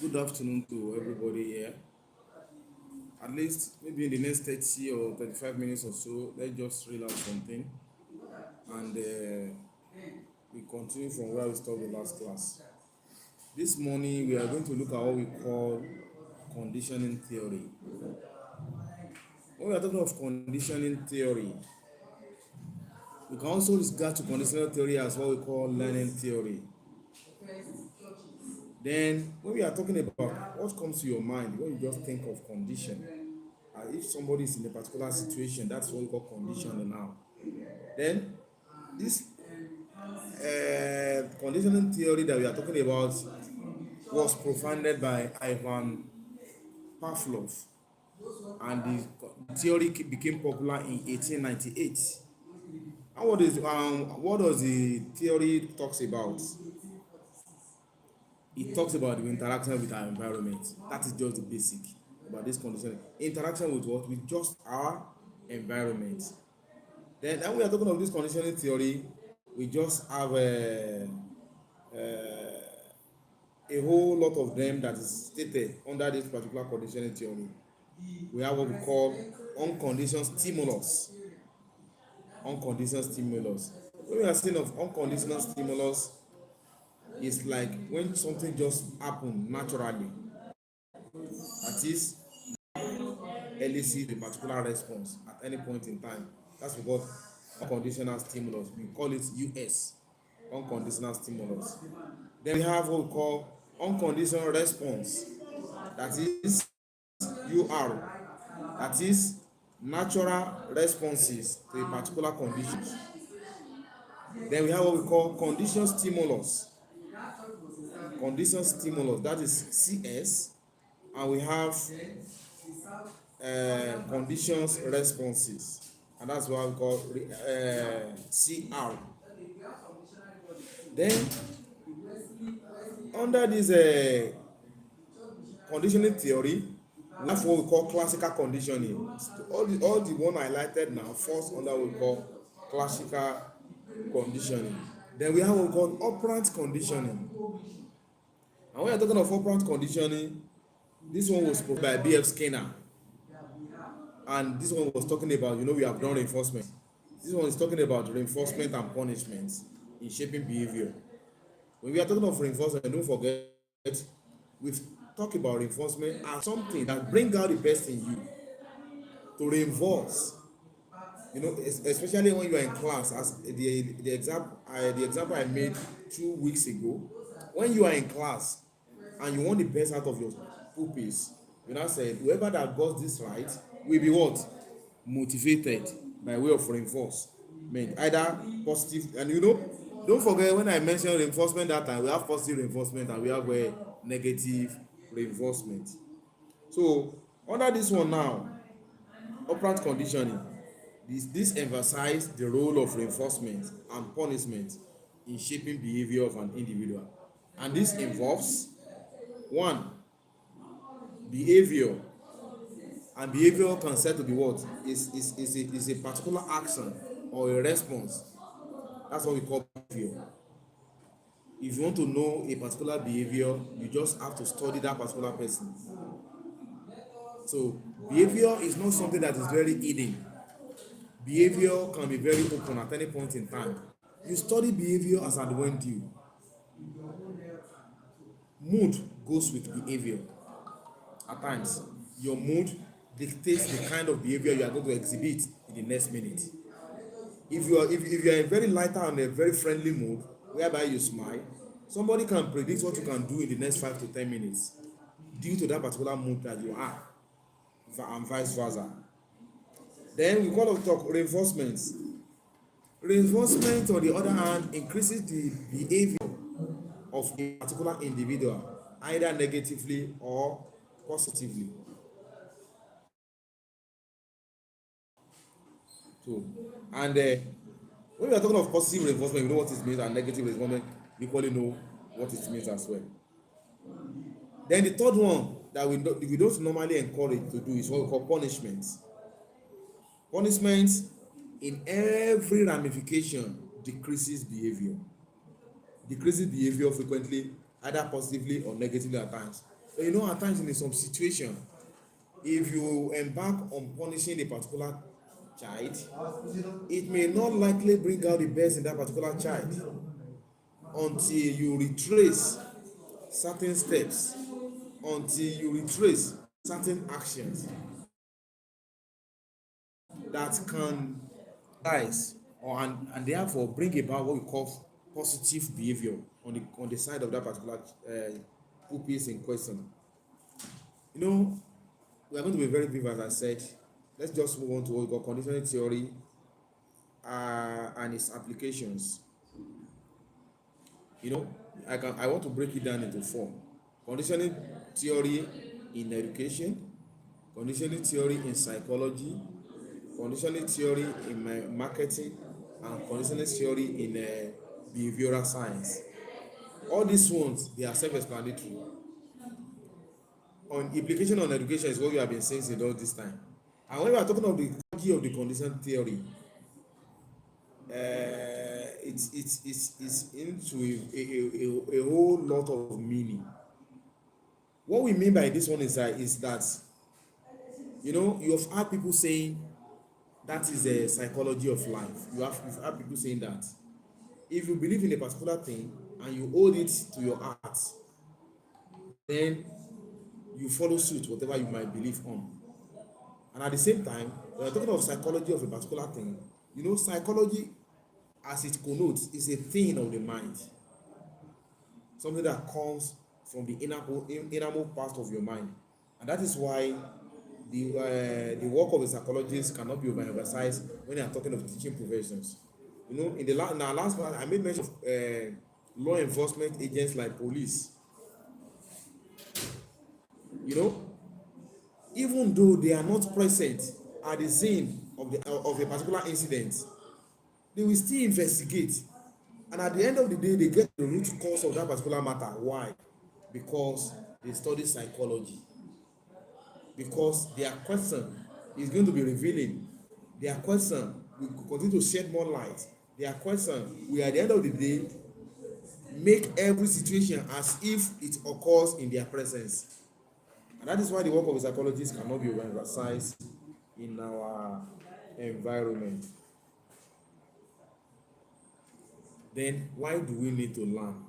Good afternoon to everybody here. At least maybe in the next 30 or 35 minutes or so, let's just reel out something and we continue from where we stopped the last class. This morning, we are going to look at what we call conditioning theory. When we are talking of conditioning theory, we can also regard to conditional theory as what we call learning theory. Then, when we are talking about what comes to your mind when you just think of condition, if somebody is in a particular situation, that's what we call conditioning now. Then, this conditioning theory that we are talking about was profounded by Ivan Pavlov, and the theory became popular in 1898. And what does the theory talks about? It talks about the interaction with our environment. That is just the basic about this condition. Interaction with what? With just our environment. Then, when we are talking of this conditioning theory, we just have a whole lot of them that is stated under this particular conditioning theory. We have what we call unconditional stimulus. Unconditional stimulus. When we are saying of unconditional stimulus, it's like when something just happen naturally. That is, elicit a particular response at any point in time. That's what unconditional stimulus. We call it US, unconditional stimulus. Then we have what we call unconditional response. That is UR. That is natural responses to a particular condition. Then we have what we call condition stimulus. Condition stimulus, that is CS, and we have conditions responses, and that's what we call CR. Then under this conditioning theory, we have what we call classical conditioning. All the one I highlighted now falls under what we call classical conditioning. Then we have what we call operant conditioning. And when you're talking of operant conditioning, this one was provided by B.F. Skinner. And this one was talking about, we have done reinforcement. This one is talking about reinforcement and punishment in shaping behavior. When we are talking of reinforcement, don't forget, we've talked about reinforcement as something that brings out the best in you to reinforce. Especially when you are in class, as the example I made 2 weeks ago. When you are in class and you want the best out of your pupils, you now said whoever that got this right will be what? Motivated by way of reinforcement, either positive. And don't forget, when I mentioned reinforcement that time, we have positive reinforcement and we have negative reinforcement. So under this one now, operant conditioning, this emphasize the role of reinforcement and punishment in shaping behavior of an individual. And this involves one, behavior. And behavior can set to be what? Is a particular action or a response. That's what we call behavior. If you want to know a particular behavior, you just have to study that particular person. So behavior is not something that is very hidden. Behavior can be very open at any point in time. You study behavior as at when due. Mood goes with behavior. At times, your mood dictates the kind of behavior you are going to exhibit in the next minute. If you are in very lighter and a very friendly mood, whereby you smile, somebody can predict what you can do in the next 5 to 10 minutes due to that particular mood that you are, and vice versa. Then we call it talk reinforcements. Reinforcement, on the other hand, increases the behavior of a particular individual, either negatively or positively. So, and when we are talking of positive reinforcement, we know what it means, and negative reinforcement, we equally know what it means as well. Then the third one that we don't normally encourage to do is what we call punishment. Punishment, in every ramification, decreases behavior. Decreases behavior frequently, either positively or negatively at times. You know, at times in some situation, if you embark on punishing a particular child, it may not likely bring out the best in that particular child until you retrace certain steps, until you retrace certain actions that can rise or and therefore bring about what we call positive behavior on the side of that particular pupils in question. You know, we are going to be very brief, as I said. Let's just move on to what we call conditioning theory and its applications. You know, I want to break it down into four: conditioning theory in education, conditioning theory in psychology, conditioning theory in marketing, and conditioning theory in behavioral science. All these ones, they are self-explanatory. On implication on education is what we have been saying since all this time. And when we are talking of the key of the condition theory, it's into a whole lot of meaning. What we mean by this one is that you know, you have heard people saying that is a psychology of life. You've heard people saying that if you believe in a particular thing and you hold it to your heart, then you follow suit whatever you might believe on. And at the same time, we are talking of psychology of a particular thing. You know, psychology, as it connotes, is a thing of the mind, something that comes from the innermost part of your mind. And that is why the work of a psychologist cannot be overemphasized when they are talking of teaching professions. You know, in our last part, I made mention of law enforcement agents like police. You know, even though they are not present at the scene of a particular incident, they will still investigate, and at the end of the day they get the root cause of that particular matter. Why? Because they study psychology, because their question is going to be revealing, their question will continue to shed more light, their question will at the end of the day make every situation as if it occurs in their presence. And that is why the work of a psychologist cannot be overemphasized in our environment. Then why do we need to learn?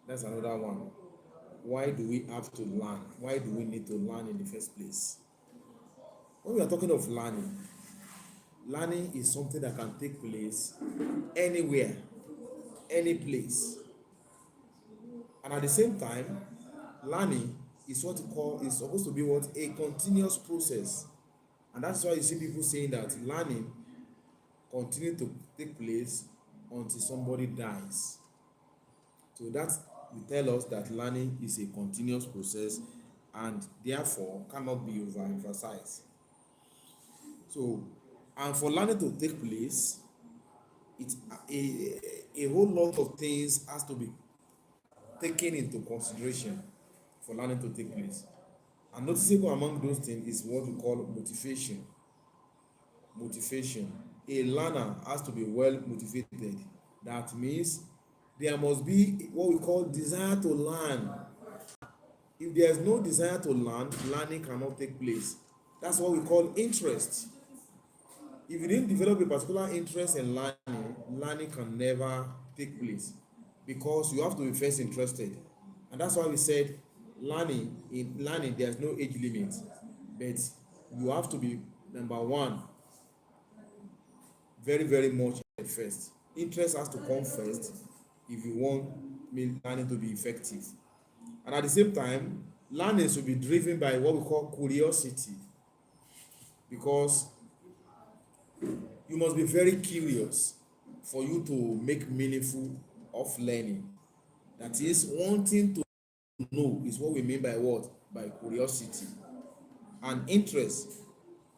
That's another one. Why do we have to learn? Why do we need to learn in the first place? When we are talking of learning, learning is something that can take place anywhere, any place. And at the same time, learning is what we call, is supposed to be what, a continuous process. And that's why you see people saying that learning continue to take place until somebody dies. So that will tell us that learning is a continuous process and therefore cannot be overemphasized. So, and for learning to take place, it's a whole lot of things has to be taken into consideration for learning to take place. And noticeable among those things is what we call motivation. Motivation. A learner has to be well motivated. That means there must be what we call desire to learn. If there is no desire to learn, learning cannot take place. That's what we call interest. If you didn't develop a particular interest in learning, learning can never take place because you have to be first interested. And that's why we said in learning there's no age limit, but you have to be, number one, very very much at first. Interest has to come first if you want learning to be effective. And at the same time, learning should be driven by what we call curiosity, because you must be very curious for you to make meaningful of learning. That is, wanting to know is what we mean by what? By curiosity and interest,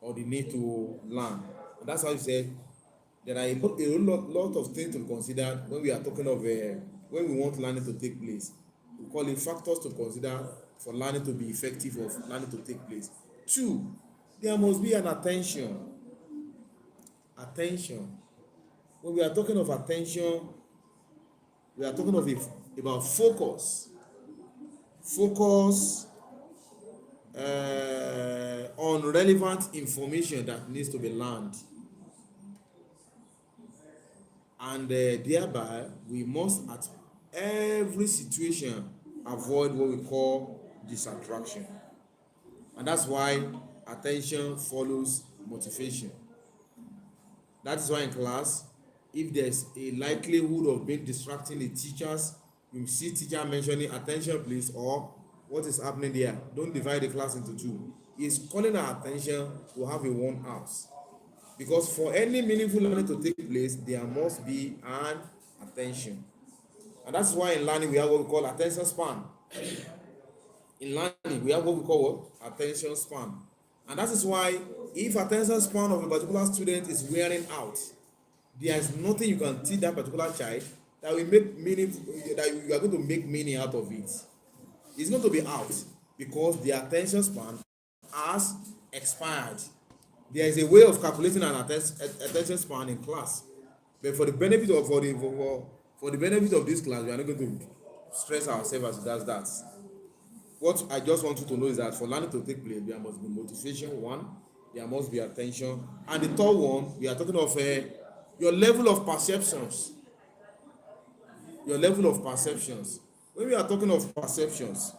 or the need to learn. And that's how you say there are a lot of things to consider when we are talking of when we want learning to take place. We call it factors to consider for learning to be effective, or learning to take place. Two, there must be an attention. Attention. When we are talking of attention, we are talking of about focus. focus on relevant information that needs to be learned, and thereby we must at every situation avoid what we call distraction. And that's why attention follows motivation. That is why in class, if there's a likelihood of being distracting the teachers, you see teacher mentioning attention please, or what is happening there, don't divide the class into two. He's calling our attention to have a one house, because for any meaningful learning to take place there must be an attention. And that's why in learning we have what we call attention span. In learning we have what we call what? Attention span. And that is why if attention span of a particular student is wearing out, there is nothing you can teach that particular child that will make meaning, that you are going to make meaning out of it. It's going to be out because the attention span has expired. There is a way of calculating an attention span in class, but for the benefit of for the benefit of this class, we are not going to stress ourselves as regards that. What I just want you to know is that for learning to take place, there must be motivation, one, there must be attention, and the third one, we are talking of your level of perceptions. Your level of perceptions. When we are talking of perceptions,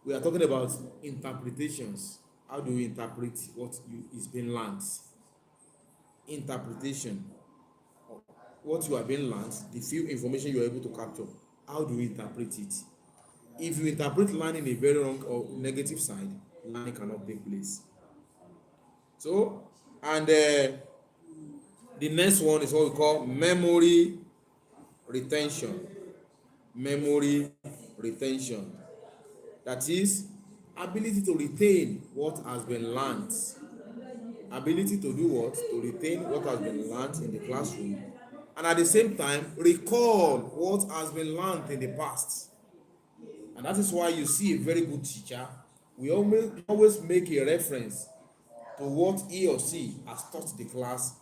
we are talking about interpretations. How do we interpret what is being learned? Interpretation. What you are being learned, the few information you are able to capture. How do we interpret it? If you interpret learning a very wrong or negative side, learning cannot take place. So, and the next one is what we call memory retention. Memory retention. That is ability to retain what has been learned. Ability to do what? To retain what has been learned in the classroom, and at the same time recall what has been learned in the past. And that is why you see a very good teacher, we always make a reference to what he or she has taught the class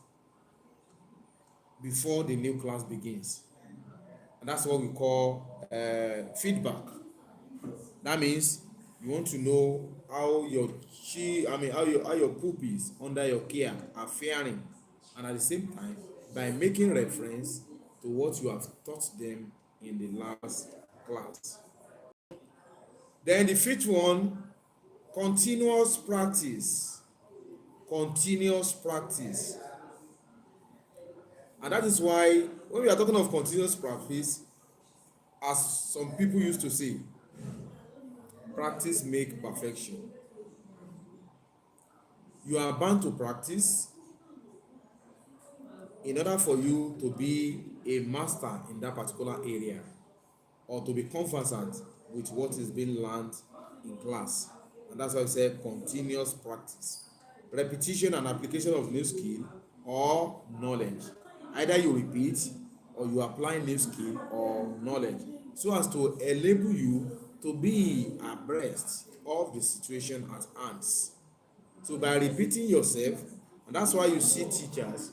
before the new class begins. And that's what we call feedback. That means you want to know how your how your pupils under your care are faring, and at the same time by making reference to what you have taught them in the last class. Then the fifth one, continuous practice. Continuous practice. And that is why when we are talking of continuous practice, as some people used to say, practice make perfection. You are bound to practice in order for you to be a master in that particular area, or to be conversant with what is being learned in class. And that's why I say continuous practice. Repetition and application of new skill or knowledge. Either you repeat or you apply new skill or knowledge, so as to enable you to be abreast of the situation at hand. So by repeating yourself, and that's why you see teachers,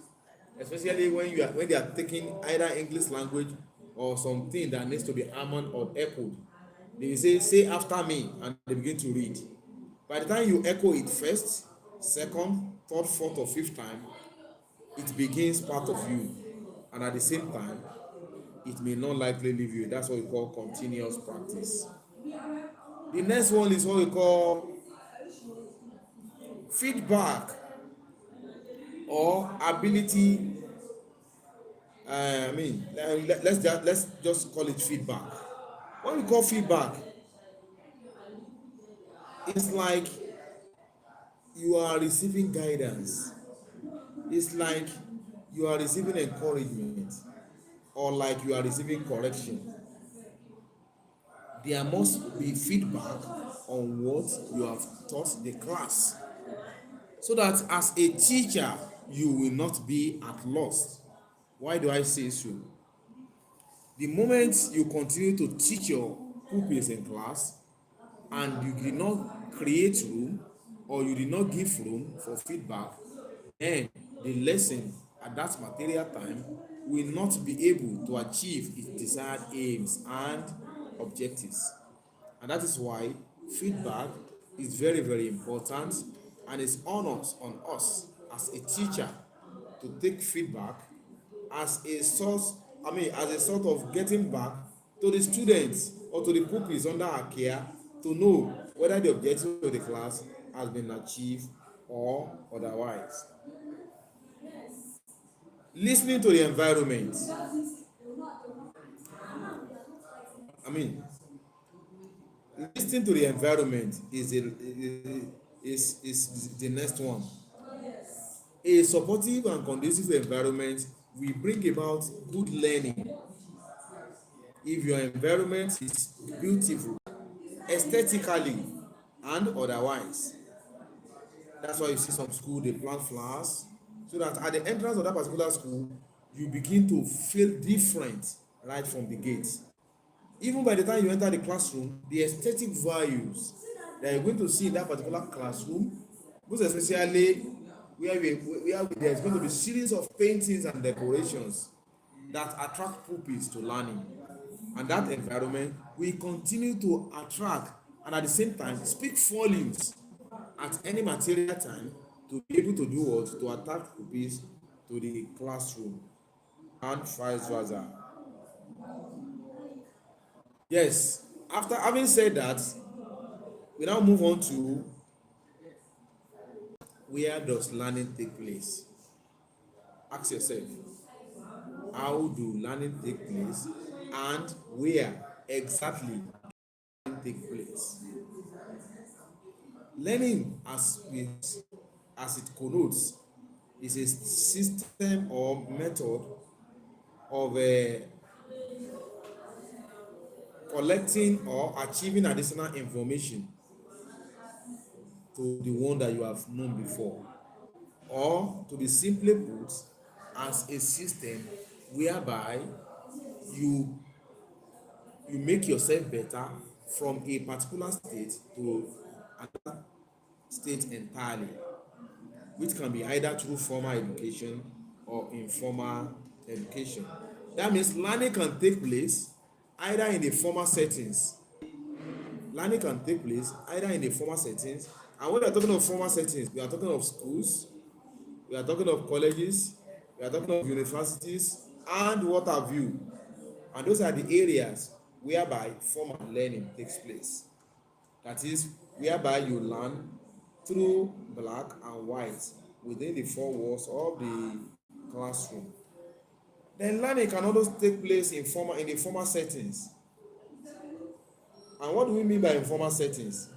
especially when they are taking either English language or something that needs to be hammered or echoed, they will say after me, and they begin to read. By the time you echo it first, second, third, fourth, or fifth time, it begins part of you, and at the same time it may not likely leave you. That's what we call continuous practice. The next one is what we call feedback or ability. Let's just call it feedback. What we call feedback, it's like you are receiving guidance. It's like you are receiving encouragement, or like you are receiving correction. There must be feedback on what you have taught the class, so that as a teacher you will not be at loss. Why do I say so? The moment you continue to teach your pupils in class and you did not create room, or you did not give room for feedback, then the lesson at that material time will not be able to achieve its desired aims and objectives. And that is why feedback is very, very important, and it's on us as a teacher to take feedback as a source, as a sort of getting back to the students or to the pupils under our care to know whether the objective of the class has been achieved or otherwise. Listening to the environment. I mean, listening to the environment is the next one. A supportive and conducive environment will bring about good learning. If your environment is beautiful, aesthetically and otherwise, that's why you see some school dey plant flowers so that at the entrance of that particular school you begin to feel different right from the gate. Even by the time you enter the classroom, the aesthetic values that you're going to see in that particular classroom, most especially where there's going to be series of paintings and decorations that attract pupils to learning, and that environment will continue to attract and at the same time speak volumes at any material time to be able to do what, to attract pupils to the classroom and vice versa. Yes, after having said that, we now move on to where does learning take place. Ask yourself, how do learning take place and where exactly learning take place? Learning, as it connotes, is a system or method of collecting or achieving additional information to the one that you have known before, or to be simply put, as a system whereby you you make yourself better from a particular state to another state entirely, which can be either through formal education or informal education. That means learning can take place either in the formal settings. Learning can take place either in the formal settings, and when we are talking of formal settings, we are talking of schools, we are talking of colleges, we are talking of universities, and what have you. And those are the areas whereby formal learning takes place. That is, whereby you learn through black and white within the four walls of the classroom. Then learning can also take place in the formal settings. And what do we mean by informal settings?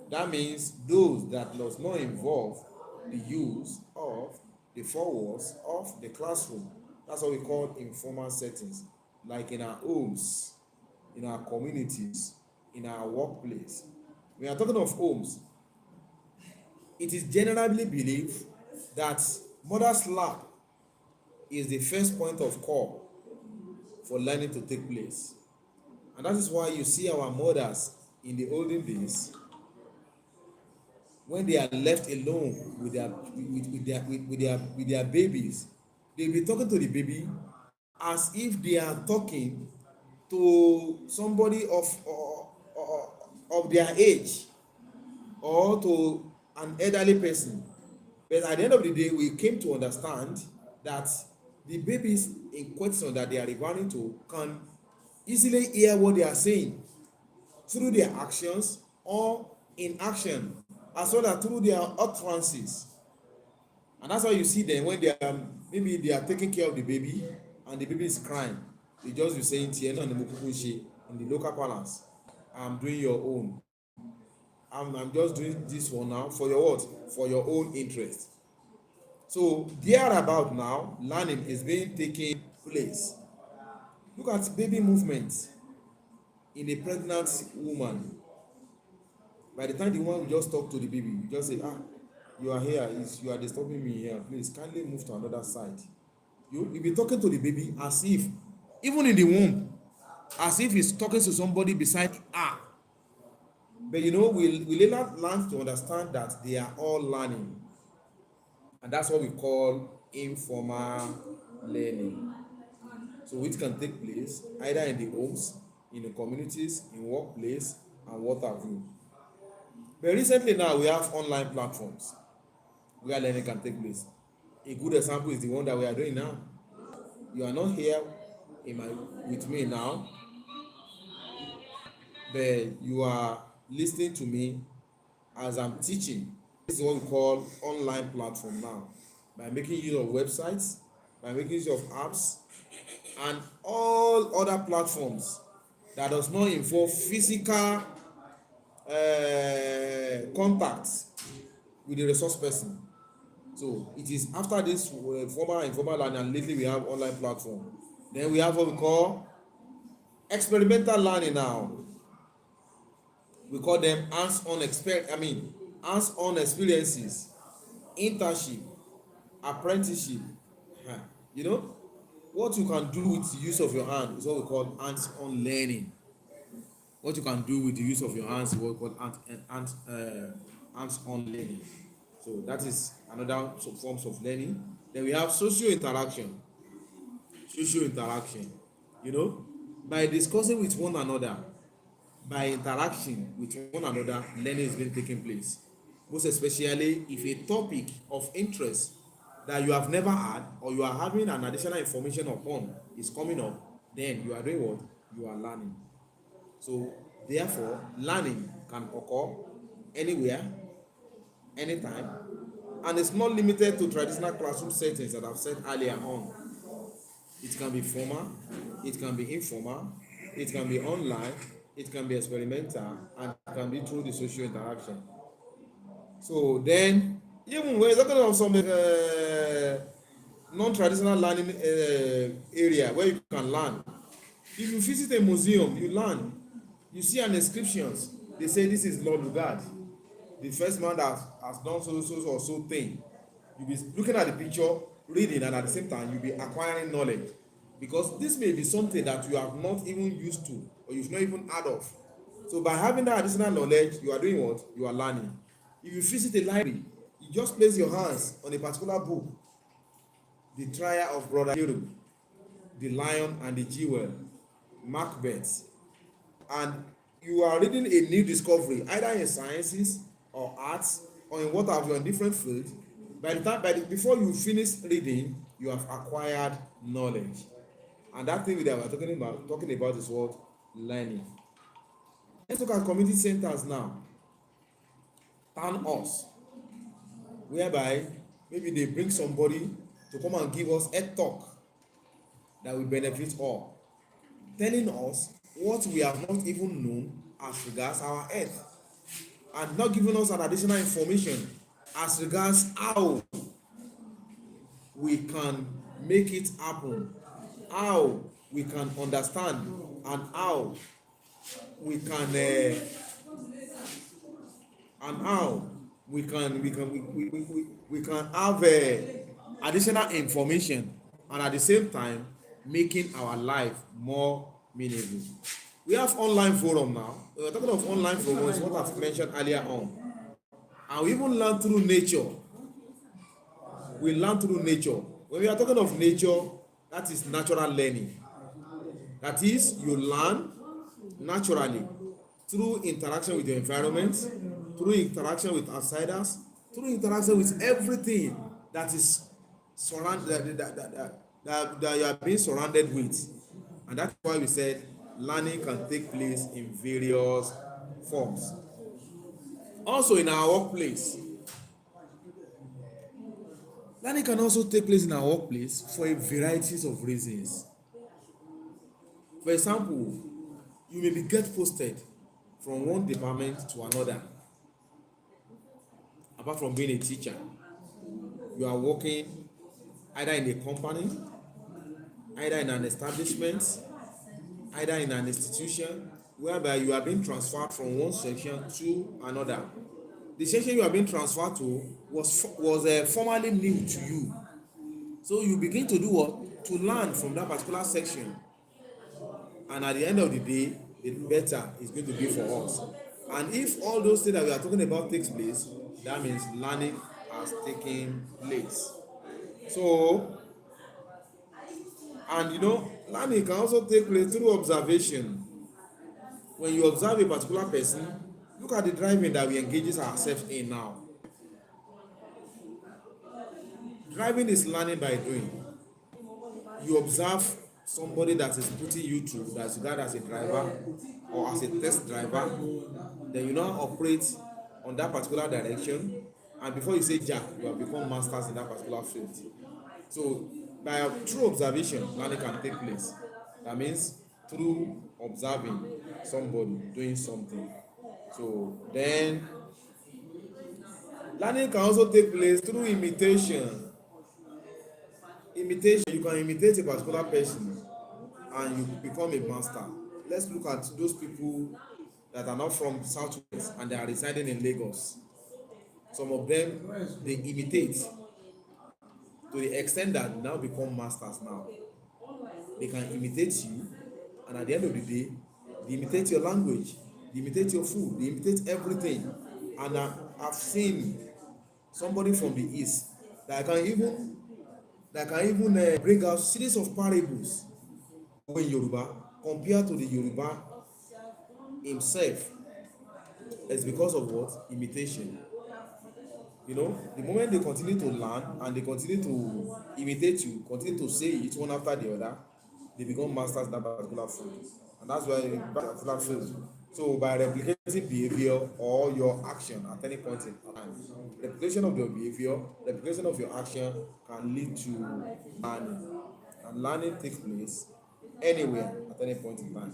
That means those that does not involve the use of the four walls of the classroom. That's what we call informal settings, like in our homes, in our communities, in our workplace. We are talking of homes. It is generally believed that mother's lap is the first point of call for learning to take place. And that is why you see our mothers in the olden days, when they are left alone with their babies, they'll be talking to the baby as if they are talking to somebody of their age, or to an elderly person. But at the end of the day, we came to understand that the babies in question that they are referring to can easily hear what they are saying through their actions or inaction, as well as through their utterances. And that's why you see them when they are, maybe they are taking care of the baby and the baby is crying, they just be saying tiẹ̀ náà ni mo kúkú ṣe in the local parlance. I'm doing your own. I'm just doing this one now for your what? For your own interest. So thereabout now, learning is being taken place. Look at baby movement in a pregnant woman. By the time the woman will just talk to the baby, you just say, you are here, you are disturbing me here, please kindly move to another side. You'll be talking to the baby as if, even in the womb, as if he's talking to somebody beside her. But we later learn to understand that they are all learning. And that's what we call informal learning. So which can take place either in the homes, in the communities, in workplace, and what have you. But recently now we have online platforms where learning can take place. A good example is the one that we are doing now. You are not here with me now, but you are listening to me as I'm teaching. This is what we call online platform now. By making use of websites, by making use of apps, and all other platforms that does not involve physical contact with the resource person. So it is after this formal and informal learning, and lately we have online platform. Then we have what we call experimental learning now. We call them hands-on experiences, internship, apprenticeship. You know, what you can do with the use of your hand is what we call hands-on learning. What you can do with the use of your hands is what we call hands-on learning. So that is another forms of learning. Then we have social interaction. You know, by discussing with one another, by interaction with one another, learning is being taken place. Most especially if a topic of interest that you have never had or you are having an additional information upon is coming up, then you are doing what? You are learning. So therefore, learning can occur anywhere, anytime, and it's not limited to traditional classroom settings that I've said earlier on. It can be formal, it can be informal, it can be online, it can be experimental, and it can be through the social interaction. So then, even when you're talking about some non-traditional learning area where you can learn, if you visit a museum, you learn. You see an inscriptions, they say this is Lord Lugard, the first man that has done so or so thing. You'll be looking at the picture, reading, and at the same time you'll be acquiring knowledge, because this may be something that you have not even used to or you've not even heard of. So by having that additional knowledge, you are doing what? You are learning. If you visit a library, you just place your hands on a particular book, the trial of Brother Yoruba, the Lion and the Jewel, Macbeth, and you are reading a new discovery either in sciences or arts or in what have you, in different fields. Before you finish reading, you have acquired knowledge, and that thing that we are talking about is what? Learning. Let's look at community centers now, town halls, whereby maybe they bring somebody to come and give us a talk that will benefit all, telling us what we have not even known as regards our earth, and not giving us an additional information as regards how we can make it happen, how we can understand, and how we can we can have additional information, and at the same time making our life more meaningful. We have online forum now. We are talking of online forums, what I've mentioned earlier on, and we even learn through nature. We learn through nature. When we are talking of nature, that is natural learning. That is, you learn naturally through interaction with your environment, through interaction with outsiders, through interaction with everything that is surrounded that you are being surrounded with. And that's why we said learning can take place in various forms. Also in our workplace, learning can also take place in our workplace for a variety of reasons. For example, you may be get posted from one department to another. Apart from being a teacher, you are working either in a company, either in an establishment, either in an institution, whereby you are being transferred from one section to another. The section you are being transferred to was formerly new to you, so you begin to do what? To learn from that particular section, and at the end of the day, the better is going to be for us. And if all those things that we are talking about takes place, that means learning has taken place. So, and learning can also take place through observation. When you observe a particular person, look at the driving that we engages ourselves in now. Driving is learning by doing. You observe somebody that is putting you through, that's regarded as a driver or as a test driver, then you now operate on that particular direction, and before you say jack, you have become masters in that particular field. So by through observation, learning can take place. That means through observing somebody doing something. So then learning can also take place through imitation. Imitation, you can imitate a particular person and you become a master. Let's look at those people that are not from Southwest and they are residing in Lagos. Some of them, they imitate to the extent that now become masters now. They can imitate you, and at the end of the day, they imitate your language, they imitate your food, they imitate everything. And I've seen somebody from the east that can even bring out series of parables in Yoruba compared to the Yoruba himself. It's because of what? Imitation. You know, the moment they continue to learn and they continue to imitate you, continue to say it one after the other, they become masters in that particular field. And that's why in particular field. So by replicating behavior or your action at any point in time, replication of your behavior, replication of your action can lead to learning. And learning takes place anywhere at any point in time.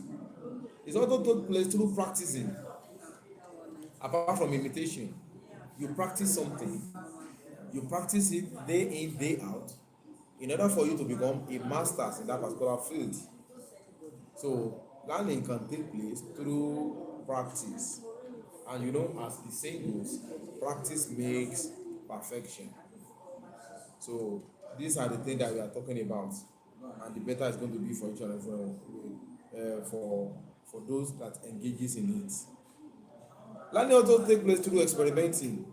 It's also take place through practicing. Apart from imitation, you practice something, you practice it day in, day out, in order for you to become a master in that particular field. So learning can take place through practice. And you know, as the saying goes, practice makes perfection. So these are the things that we are talking about, and the better is going to be for each other for those that engages in it. Learning also take place through experimenting.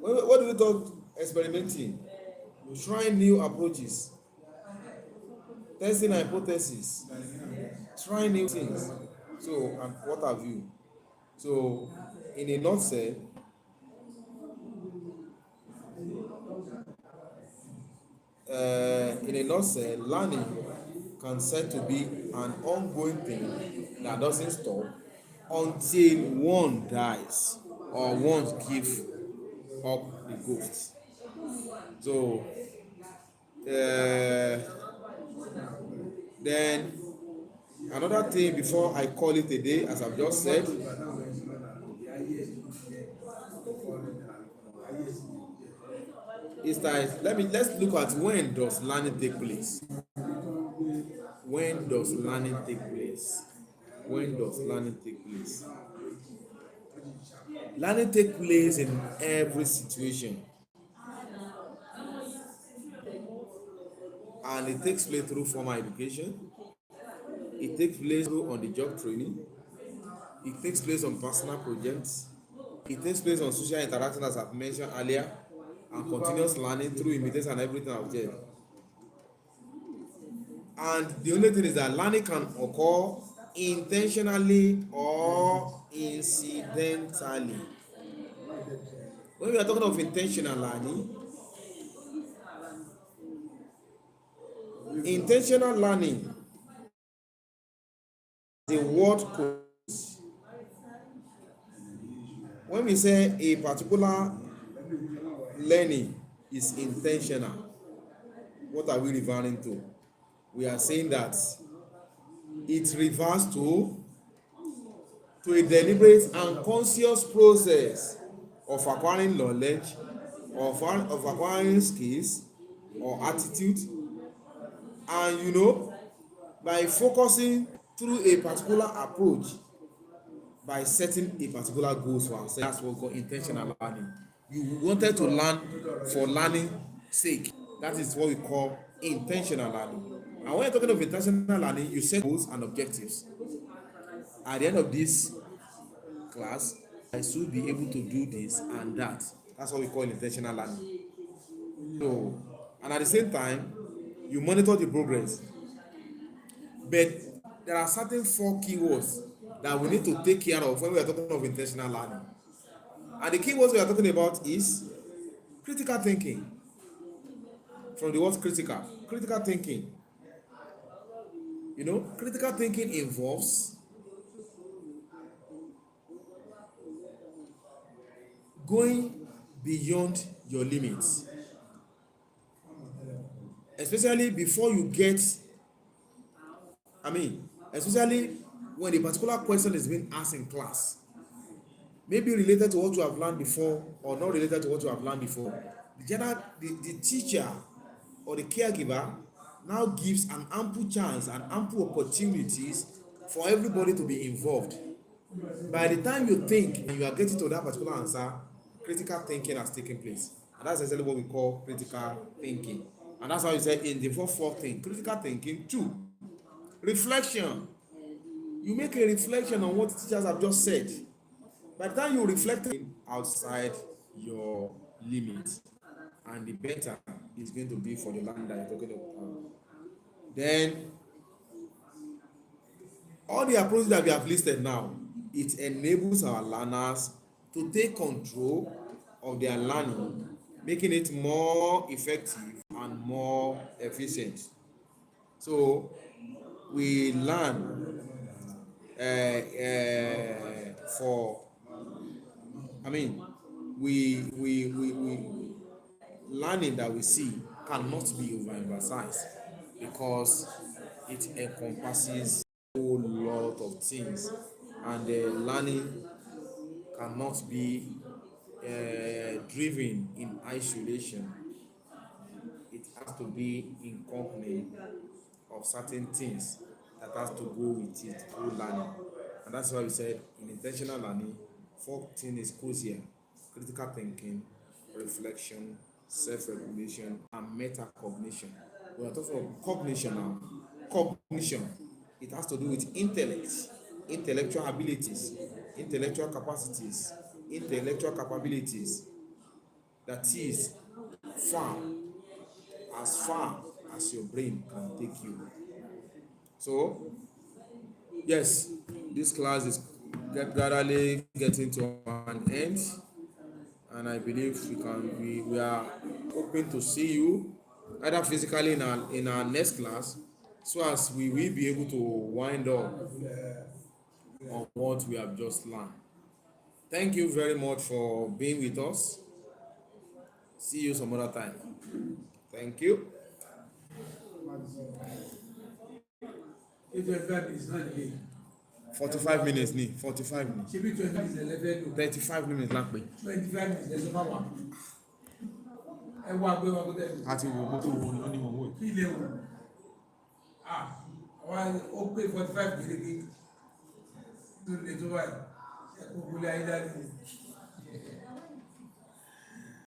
What do we talk experimenting? Trying new approaches, testing hypotheses, trying new things. So, and what have you? So, in a nutshell, learning can said to be an ongoing thing that doesn't stop until one dies or one gives up the ghost. So, then another thing before I call it a day, as I've just said, is that let's look at when does learning take place. When does learning take place? When does learning take place? Learning takes place in every situation, and it takes place through formal education. It takes place through on-the-job training. It takes place on personal projects. It takes place on social interaction, as I've mentioned earlier, and continuous learning through imitation and everything I've said. And the only thing is that learning can occur intentionally or incidentally. When we are talking of intentional learning, the word code. When we say a particular learning is intentional, what are we referring to? We are saying that it refers to a deliberate and conscious process of acquiring knowledge, of acquiring skills or attitude, and you know, by focusing through a particular approach, by setting a particular goals for ourselves. That's what we call intentional learning. You wanted to learn for learning sake. That is what we call intentional learning. And when you're talking of intentional learning, you set goals and objectives. At the end of this class, I should be able to do this and that. That's what we call intentional learning. So, and at the same time, you monitor the progress. But there are certain 4 keywords that we need to take care of when we are talking of intentional learning. And the key words we are talking about is critical thinking. From the word critical thinking. You know, critical thinking involves going beyond your limits, especially before you get, especially when a particular question is being asked in class, maybe related to what you have learned before or not related to what you have learned before. The teacher or the caregiver now gives an ample chance and ample opportunities for everybody to be involved. By the time you think and you are getting to that particular answer, critical thinking has taken place. And that's exactly what we call critical thinking. And that's how you say in the fourth thing, critical thinking. 2, reflection. You make a reflection on what the teachers have just said. By the time you reflect outside your limits, and the better is going to be for the land that you're talking about. Then all the approaches that we have listed now, it enables our learners to take control of their learning, making it more effective and more efficient. So we learn for we learning that we see cannot be overemphasized because it encompasses a whole lot of things, and learning cannot be driven in isolation. It has to be in company of certain things that has to go with it through learning. And that's why we said in intentional learning, 4 things is crucial: critical thinking, reflection, self-regulation, and metacognition. We are talking about cognition now. Cognition, it has to do with intellect, intellectual abilities, intellectual capacities, intellectual capabilities. That is far far as your brain can take you. So yes, this class is gradually getting to an end, and I believe we are hoping to see you either physically in our next class, so as we will be able to wind up on what we have just learned. Thank you very much for being with us. See you some other time. Thank you. If is not late. 45 minutes ni 45 minutes. Ṣé bí 20 minutes ẹlẹ́fẹ́ lò? 35 minutes lápẹ́. 25 minutes ẹ̀sọ́ bá wà. Ẹ wá gbé wa kó tẹ̀lé. A ti wo mọ́tò wo ni ó ní mọ̀ wò. Kí ilé wò? Àwọn ó pé 45 gẹ́gẹ́ tó lè tó báyìí. Ẹ kò kúlẹ̀ ayé dájú.